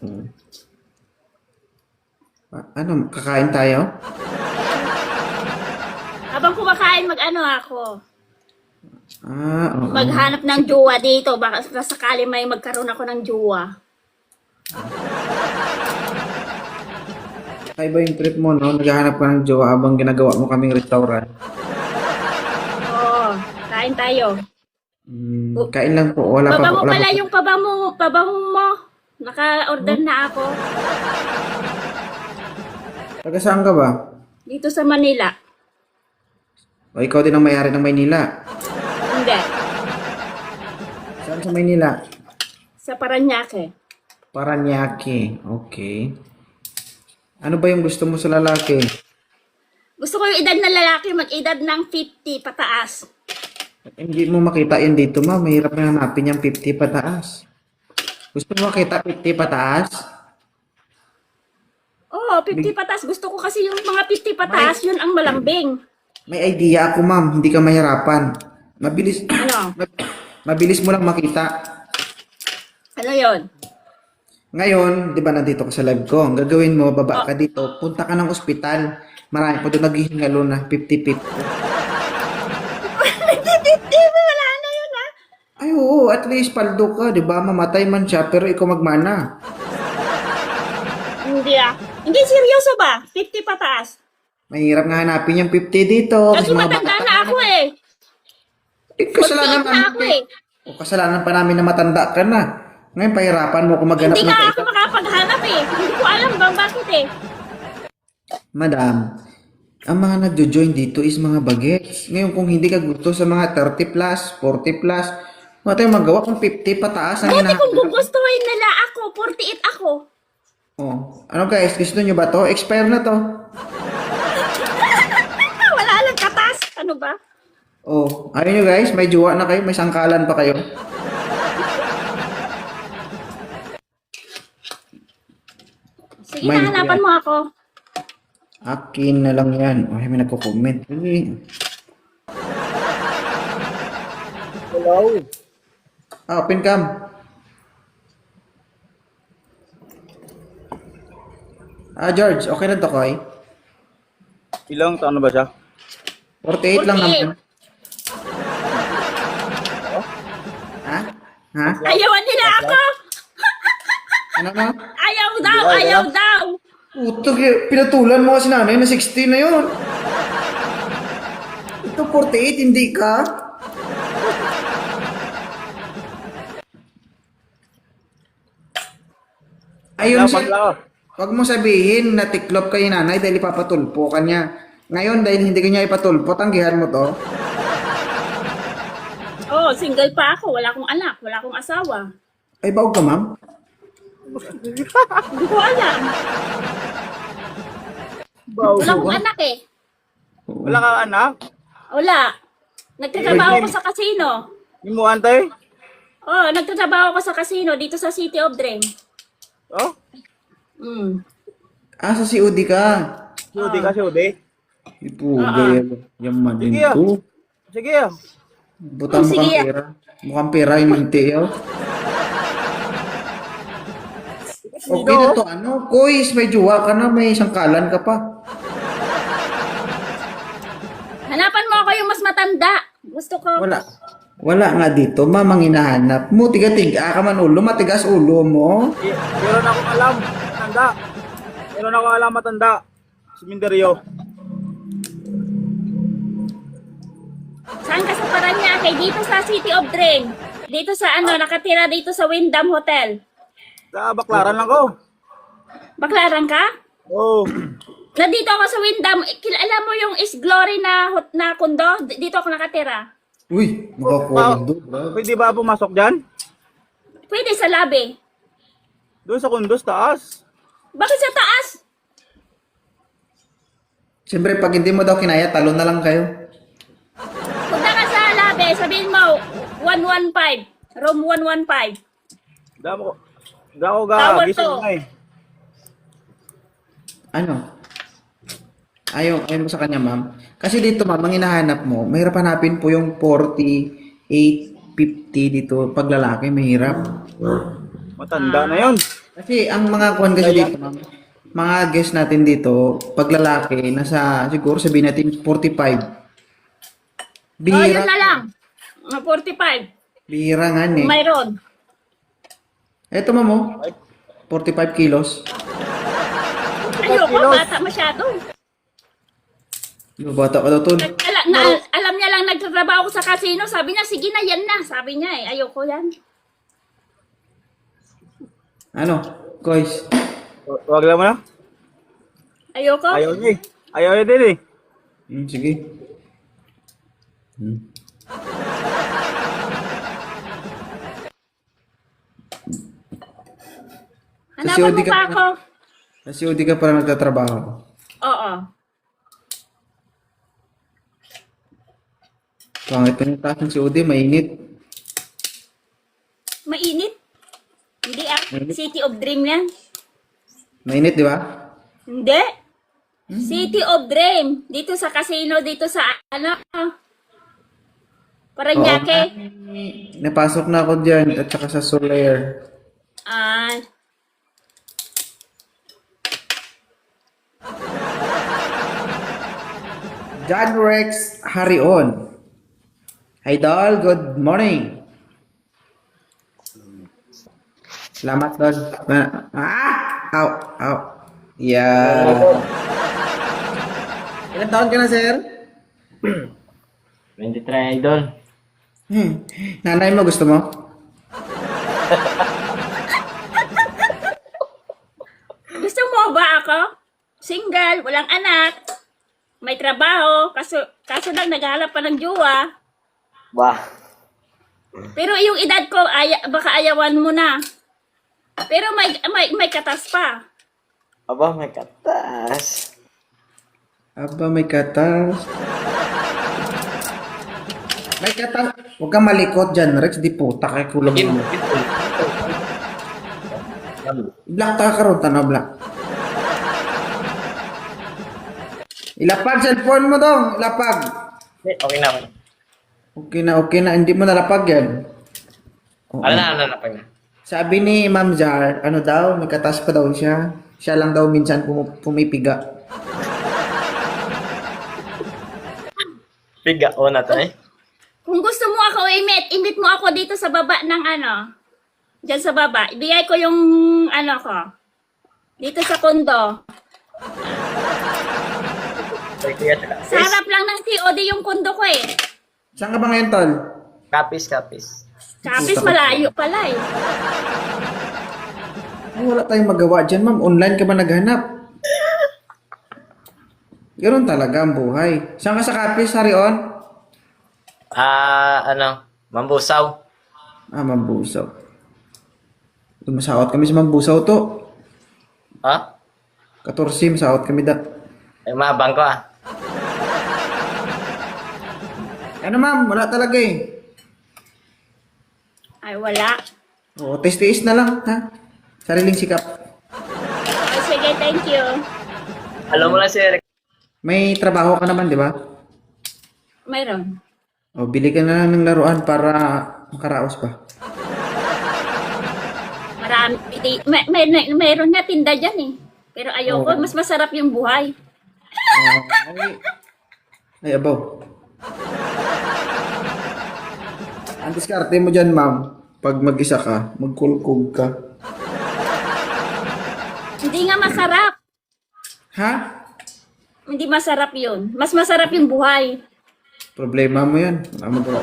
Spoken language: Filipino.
Hmm. Ano, kakain tayo? Habang kumakain, mag-ano ako. Oo. Maghanap ng jowa dito. Baka sakali may magkaroon ako ng jowa. Ay ba yung trip mo, no? Naghahanap ka ng jowa habang ginagawa mo kaming restaurant. Oo, kain tayo. Kain lang po. Wala pa po. Pabango Wala pa pala po. yung pabango mo. Naka-order na ako. Taga saan ka ba? Dito sa Manila. O ikaw din ang may-ari ng Maynila. Hindi. Saan sa Maynila? Sa Paranaque. Paranaque. Okay. Ano ba yung gusto mo sa lalaki? Gusto ko yung edad na lalaki, mag-edad ng 50 pataas. Hindi mo makita yan dito, ma. Mahirap na hanapin yung 50 pataas. Gusto mo makita 50 pataas? Oo, 50 pataas. Gusto ko kasi yung mga 50 pataas, yun ang malambing. May idea ako, ma'am. Hindi ka mahirapan. Mabilis. Ano? Mabilis mo lang makita. Ano yun? Ngayon, di ba nandito ka sa live ko? Ang gagawin mo, baba ka dito, punta ka ng ospital. Marami po doon naghihingalo na 50-50. Wala na yun ha. Ay, oo, at least paldo ka, di ba? Mamatay man siya, pero ikaw magmana. Hindi ah. Hindi, seryoso ba? 50 pataas. Mahirap nga hanapin yung 50 dito. Kasi matanda na ako eh. Kasalanan 48 na ako eh. O kasalanan pa namin na matanda ka na. Ngayon, pahirapan mo kung maghanap Hindi ng nga ako makapaghanap eh. Hindi ko alam bang bakit eh. Madam, ang mga nagjo-join dito is mga bagets. Ngayon, kung hindi ka gusto sa mga 30 plus, 40 plus, wala tayong magawa kung 50 pataas ang Buti hinahanap. kung gugustuhin nila ako, 48 ako. Oh, ano guys, gusto nyo ba to? Expire na to. Wala lang katas. Ano ba? Oh, ayun nyo guys, may jowa na kayo, may sangkalan pa kayo. Sige, May hanapan mo ako. Akin na lang yan. Ay, may nagko-comment. Hello. Open cam. George, okay na to, Koy? Ilang taon na ba siya? 48 lang 48. naman. Ha? Ha? Ayawan nila ako. Ano na? Ayaw daw, ayaw daw. Puto, pinatulan mo kasi nanay na 60 na yun. Ito 48, hindi ka? Ayun Dapat siya. lang. Huwag mo sabihin na tiklop kay nanay dahil ipapatulpo ka niya. Ngayon, dahil hindi ka niya ipatulpo, tanggihan mo to. Oh, single pa ako. Wala akong anak, wala akong asawa. Ay, baog ka, ma'am? Hindi ko alam. Wala akong anak eh. Wala ka anak? Wala. Nagtatrabaho ko sa casino. Hindi mo antay? Oh, nagtatrabaho ko sa casino dito sa City of Dream. Oh? Mm. Sa COD ka. Sudi ka, sudi. Ipugay, yaman din Sige ah. to. Sige ah. Butang Sige, mukhang ah. pera. Mukhang pera yung linti, yo. Okay na to, ano? Kois, may jowa ka na, may sangkalan ka pa. Hanapan mo ako yung mas matanda. Gusto ko. Wala. Wala nga dito, mamang hinahanap mo. Tiga-tiga ka man ulo, matigas ulo mo. Meron akong alam. Matanda. Meron akong alam matanda. Simenteryo. Saan ka sa Paranaque? Dito sa City of Dream. Dito sa ano, nakatira dito sa Wyndham Hotel. Sa Baklaran lang ko. Baklaran ka? Oh. Nandito ako sa Wyndham. Alam mo yung Is Glory na kundo? Dito ako nakatira. Uy, makakuha doon. Pwede ba pumasok dyan? Pwede sa labi. Doon sa kundos, taas. Bakit sa taas? Siyempre, pag hindi mo daw kinaya, talo na lang kayo. Punta ka sa labi. Sabihin mo, 115. Room 115. Damo ko. Tower Gising two. na eh. Ano? Ayaw mo sa kanya, ma'am. Kasi dito, ma'am, ang hinahanap mo, mahirap hanapin po yung 48, 50 dito. Pag lalaki, mahirap. Matanda na yun. Kasi ang mga kuhan kasi dito, ma'am, mga guest natin dito, pag lalaki, nasa siguro sabihin natin 45. Oh, Bihira, yun na lang. Mga 45. bihira nga eh. Mayroon. Eto ma'am, oh, 45 kilos. Ayoko, kilos. bata masyado. Yung bata ka daw tol. Alam niya lang nagtatrabaho ko sa casino. Sabi niya, sige na, yan na. Sabi niya ayoko yan. Ano? Guys, Wag lang mo na. Ayoko. Ayaw niya eh. Ayaw niya din eh. sige. Hanapan mo COD ka pa pa- ako. Kasi hindi ka parang nagtatrabaho. Oo. Pangit pa yung taas ng COD, mainit. Mainit. Hindi Mainit? City of Dream yan. Mainit, di ba? Hindi. City of Dream. Dito sa casino, dito sa ano. Paranaque. Napasok na ako dyan at saka sa Soler. Ah, John Rex Harion. Idol, good morning. Salamat, Lord. Ow, ow. Yeah. Ilan taon ka na, sir? 23 idol. Nanay mo, gusto mo? gusto mo ba ako? Single, walang anak. May trabaho, kaso lang naghahanap pa ng jowa. Bah. Pero yung edad ko, baka ayawan mo na. Pero may katas pa. Aba, may katas. Aba, may katas. May katas. Huwag kang malikot dyan, Rex. Di puta kay kulang mo. Black ta karon tanaw black. Ilapag cellphone mo dong, ilapag. Okay na. Okay na, hindi mo nalapag yan. Oo. Ano na pa na? Sabi ni Ma'am Jar, ano daw, may katas pa daw siya. Siya lang daw minsan pumipiga. Piga, o na to eh. Kung gusto mo ako imit mo ako dito sa baba ng ano. Diyan sa baba. Ibigay ko yung ano ko. Dito sa kondo. Sa harap lang ng COD yung kondo ko eh. Saan ka ba ngayon, Tol? Kapis. Kapis malayo pala eh. Wala tayong magawa dyan, ma'am. Online ka ba naghanap? Ganun talaga ang buhay. Saan ka sa Kapis, Harion? Mambusaw. Mambusaw. Masahot kami sa Mambusaw to. Ha? 14, masahot kami da. Ay, maabang ko ah. Ano ma'am, wala talaga eh. Ay wala. Oo, tiis na lang, ha? Sariling sikap. Ay, sige, thank you. Alam mo lang si Eric. May trabaho ka naman, di ba? Mayroon. O, bili ka na lang ng laruan para makaraos pa. Marami. Mayroon nga tinda dyan eh. Pero ayoko, mas masarap yung buhay. Ay, abaw. Ang diskarte mo dyan, ma'am, pag mag-isa ka, magkulkog ka. Hindi nga masarap. Ha? Hindi masarap yun. Mas masarap yung buhay. Problema mo yan. Wala mo ba?